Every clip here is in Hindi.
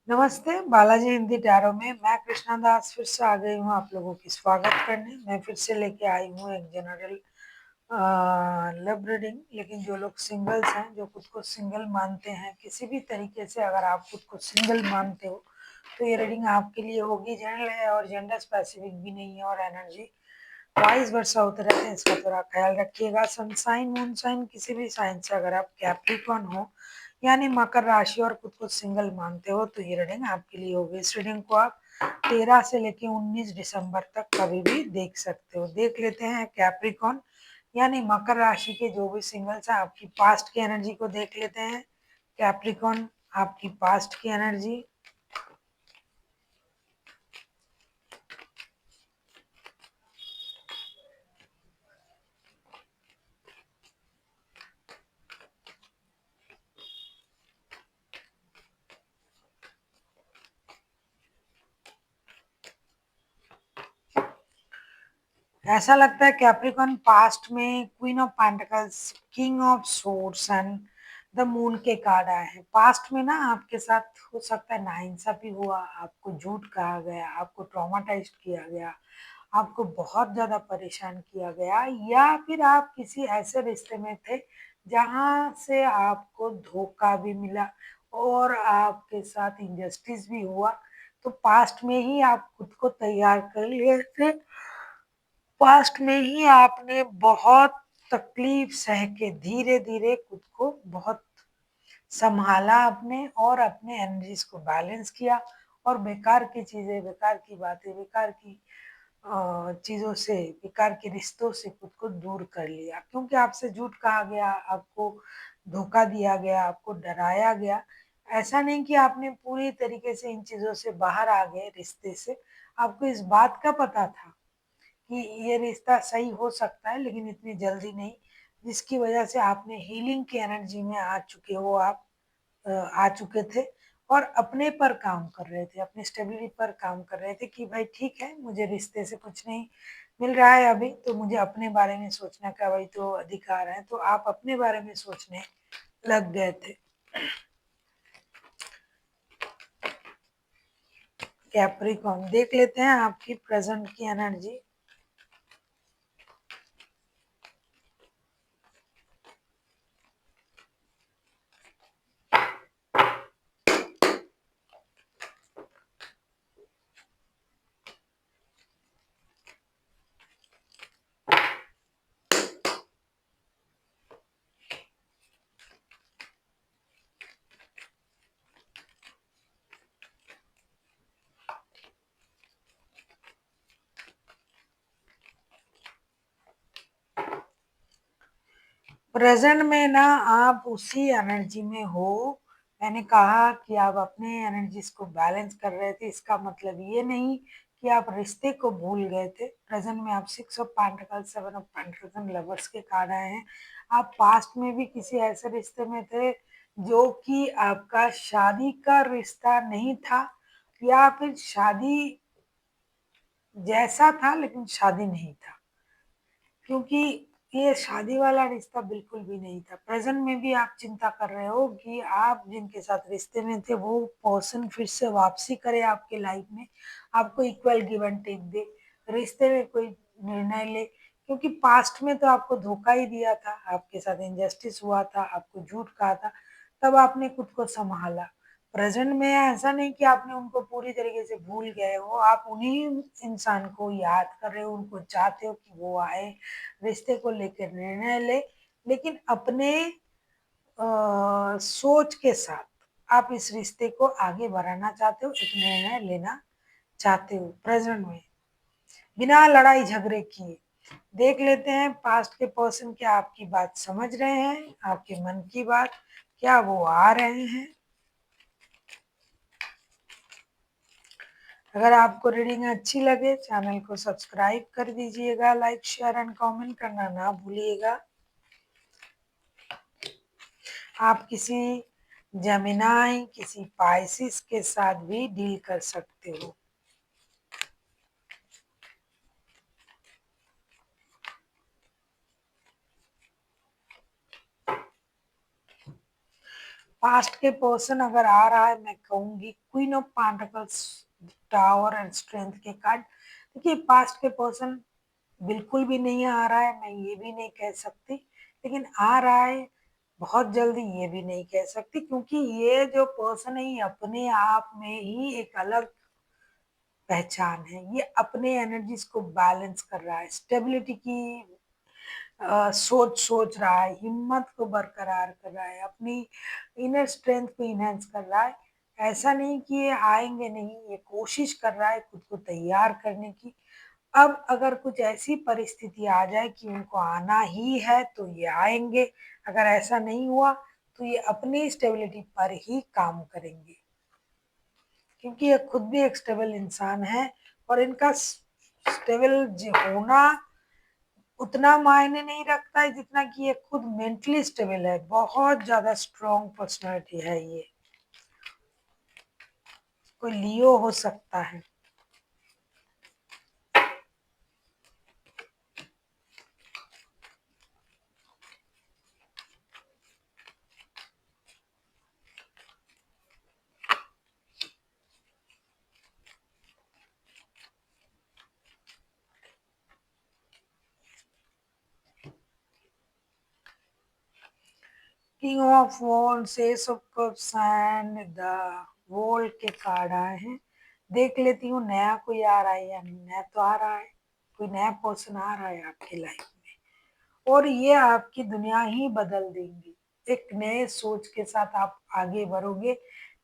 नमस्ते, बालाजी हिंदी टैरो में मैं कृष्णा दास फिर से आ गई हूँ आप लोगों की स्वागत करने। मैं फिर से लेके आई हूँ एक जनरल लव रीडिंग। लेकिन जो लोग सिंगल्स हैं, जो खुद को सिंगल मानते हैं, किसी भी तरीके से अगर आप खुद को सिंगल मानते हो तो ये रीडिंग आपके लिए होगी। जनरल है और जेंडर स्पेसिफिक भी नहीं है और एनर्जी वाइस वर्षा होते रहते हैं, इसका थोड़ा ख्याल रखिएगा। सनसाइन मून साइन किसी भी साइन से अगर आप कैप्रिकॉन हो यानी मकर राशि और खुद को सिंगल मानते हो तो ये रीडिंग आपके लिए होगी। इस रीडिंग को आप 13 से लेकर 19 दिसंबर तक कभी भी देख सकते हो। देख लेते हैं कैप्रिकॉन यानी मकर राशि के जो भी सिंगल्स हैं, आपकी पास्ट की एनर्जी को देख लेते हैं। कैप्रिकॉन, आपकी पास्ट की एनर्जी। ऐसा लगता है कैप्रिकॉन पास्ट में queen of pentacles, king of swords and the moon के कार्ड आए हैं। पास्ट में ना आपके साथ हो सकता है नाइंसाफी हुआ, आपको झूठ कहा गया, आपको ट्रॉमाटाइज किया गया, आपको बहुत ज्यादा परेशान किया गया, या फिर आप किसी ऐसे रिश्ते में थे जहां से आपको धोखा भी मिला और आपके साथ इंजस्टिस भी हुआ। तो पास्ट में ही आप खुद को तैयार कर लिए थे, पास्ट में ही आपने बहुत तकलीफ सह के धीरे धीरे खुद को बहुत संभाला आपने और अपने एनर्जीज को बैलेंस किया और बेकार की चीजें, बेकार की बातें, बेकार की चीजों से, बेकार के रिश्तों से खुद को दूर कर लिया। क्योंकि आपसे झूठ कहा गया, आपको धोखा दिया गया, आपको डराया गया। ऐसा नहीं कि आपने पूरी तरीके से इन चीजों से बाहर आ गए रिश्ते से, आपको इस बात का पता था कि ये रिश्ता सही हो सकता है लेकिन इतनी जल्दी नहीं, जिसकी वजह से आपने हीलिंग की एनर्जी में आ चुके हो। आप आ चुके थे और अपने पर काम कर रहे थे, अपनी स्टेबिलिटी पर काम कर रहे थे कि भाई ठीक है, मुझे रिश्ते से कुछ नहीं मिल रहा है अभी, तो मुझे अपने बारे में सोचने का भाई तो अधिकार है। तो आप अपने बारे में सोचने लग गए थे। कैप्रिकॉर्न, देख लेते हैं आपकी प्रेजेंट की एनर्जी। प्रेजेंट में ना आप उसी एनर्जी में हो। मैंने कहा कि आप अपने एनर्जीज को बैलेंस कर रहे थे, इसका मतलब ये नहीं कि आप रिश्ते को भूल गए थे। प्रेजेंट में आप 6 of pentacles, 7 of pentacles, lovers के कार्ड आए हैं। आप पास्ट में भी किसी ऐसे रिश्ते में थे जो कि आपका शादी का रिश्ता नहीं था, या फिर शादी जैसा था लेकिन शादी नहीं था। क्योंकि ये शादी वाला रिश्ता बिल्कुल भी नहीं था। प्रेजेंट में भी आप चिंता कर रहे हो कि आप जिनके साथ रिश्ते में थे वो पर्सन फिर से वापसी करे आपके लाइफ में, आपको इक्वल गिव एंड टेक दे, रिश्ते में कोई निर्णय ले। क्योंकि पास्ट में तो आपको धोखा ही दिया था, आपके साथ इनजस्टिस हुआ था, आपको झूठ कहा था, तब आपने खुद को संभाला। प्रेजेंट में ऐसा नहीं कि आपने उनको पूरी तरीके से भूल गए हो, आप उन्हीं इंसान को याद कर रहे हो, उनको चाहते हो कि वो आए, रिश्ते को लेकर निर्णय ले। लेकिन अपने सोच के साथ आप इस रिश्ते को आगे बढ़ाना चाहते हो, एक निर्णय लेना चाहते हो प्रेजेंट में, बिना लड़ाई झगड़े किए। देख लेते हैं पास्ट के पर्सन क्या आपकी बात समझ रहे हैं, आपके मन की बात, क्या वो आ रहे हैं। अगर आपको रीडिंग अच्छी लगे चैनल को सब्सक्राइब कर दीजिएगा, लाइक शेयर एंड कमेंट करना ना भूलिएगा। आप किसी जेमिनाई, किसी पाइसिस के साथ भी डील कर सकते हो। पास्ट के पर्सन अगर आ रहा है, मैं कहूंगी queen of pentacles, tower and strength के कार्ड। देखिए पास्ट के पर्सन बिल्कुल भी नहीं आ रहा है, मैं ये भी नहीं कह सकती, लेकिन आ रहा है बहुत जल्दी, ये भी नहीं कह सकती, क्योंकि ये जो पर्सन है ये अपने आप में ही एक अलग पहचान है। ये अपने एनर्जीज को बैलेंस कर रहा है, स्टेबिलिटी की सोच सोच रहा है, हिम्मत को बरकरार कर रहा है, अपनी इनर स्ट्रेंथ को इनहेंस कर रहा है। ऐसा नहीं कि ये आएंगे नहीं, ये कोशिश कर रहा है खुद को तैयार करने की। अब अगर कुछ ऐसी परिस्थिति आ जाए कि उनको आना ही है तो ये आएंगे, अगर ऐसा नहीं हुआ तो ये अपनी स्टेबिलिटी पर ही काम करेंगे, क्योंकि ये खुद भी एक स्टेबल इंसान है। और इनका स्टेबल होना उतना मायने नहीं रखता है जितना कि ये खुद मेंटली स्टेबल है, बहुत ज्यादा स्ट्रॉन्ग पर्सनालिटी है ये। कोई लियो हो सकता है। King of wands, S of cups and the world के कार्ड आए हैं। देख लेती हूँ नया कोई आ रहा है या नहीं। नया तो आ रहा है, कोई नया पर्सन आ रहा है आपकी लाइफ में, और ये आपकी दुनिया ही बदल देंगी। एक नए सोच के साथ आप आगे बढ़ोगे,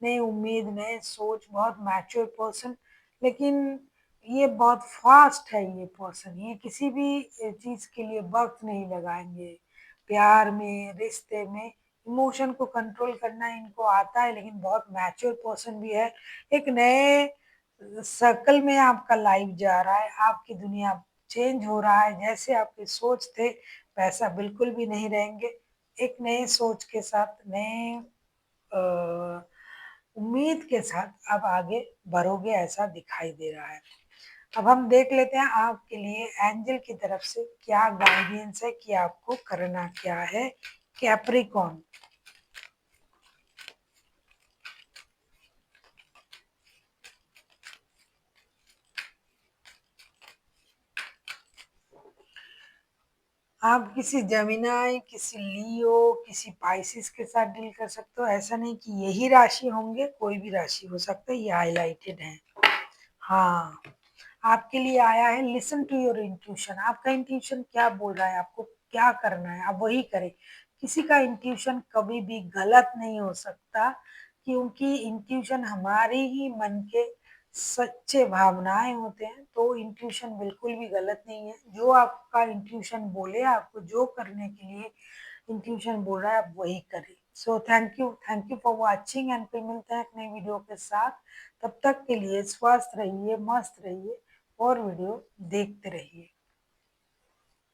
नई उम्मीद, नए सोच, बहुत मैच्योर पर्सन। लेकिन ये बहुत फास्ट है ये पर्सन, ये किसी भी चीज के लिए वक्त नहीं लगाएंगे। प्यार में, रिश्ते में इमोशन को कंट्रोल करना इनको आता है, लेकिन बहुत मैच्योर पर्सन भी है। एक नए सर्कल में आपका लाइफ जा रहा है, आपकी दुनिया चेंज हो रहा है। जैसे आपके सोच थे वैसा बिल्कुल भी नहीं रहेंगे। एक नए सोच के साथ, नए उम्मीद के साथ आप आगे बढ़ोगे, ऐसा दिखाई दे रहा है। अब हम देख लेते हैं आपके लिए एंजल की तरफ से क्या गाइडेंस है कि आपको करना क्या है। कैप्रिकॉर्न, आप किसी जेमिनाई, किसी लियो, किसी पाइसिस के साथ डील कर सकते हो। ऐसा नहीं कि यही राशि होंगे, कोई भी राशि हो सकता है, ये हाईलाइटेड है। हाँ, आपके लिए आया है लिसन टू योर इंट्यूशन। आपका इंट्यूशन क्या बोल रहा है, आपको क्या करना है, आप वही करें। किसी का इंट्यूशन कभी भी गलत नहीं हो सकता, क्योंकि इंट्यूशन हमारे ही मन के सच्चे भावनाएं होते हैं। तो इंट्यूशन बिल्कुल भी गलत नहीं है। जो आपका इंट्यूशन बोले, आपको जो करने के लिए इंट्यूशन बोल रहा है, आप वही करें। So thank you for watching, and फिर मिलते हैं एक नई वीडियो के साथ। तब तक के लिए स्वस्थ रहिए, मस्त रहिए और वीडियो देखते रहिए।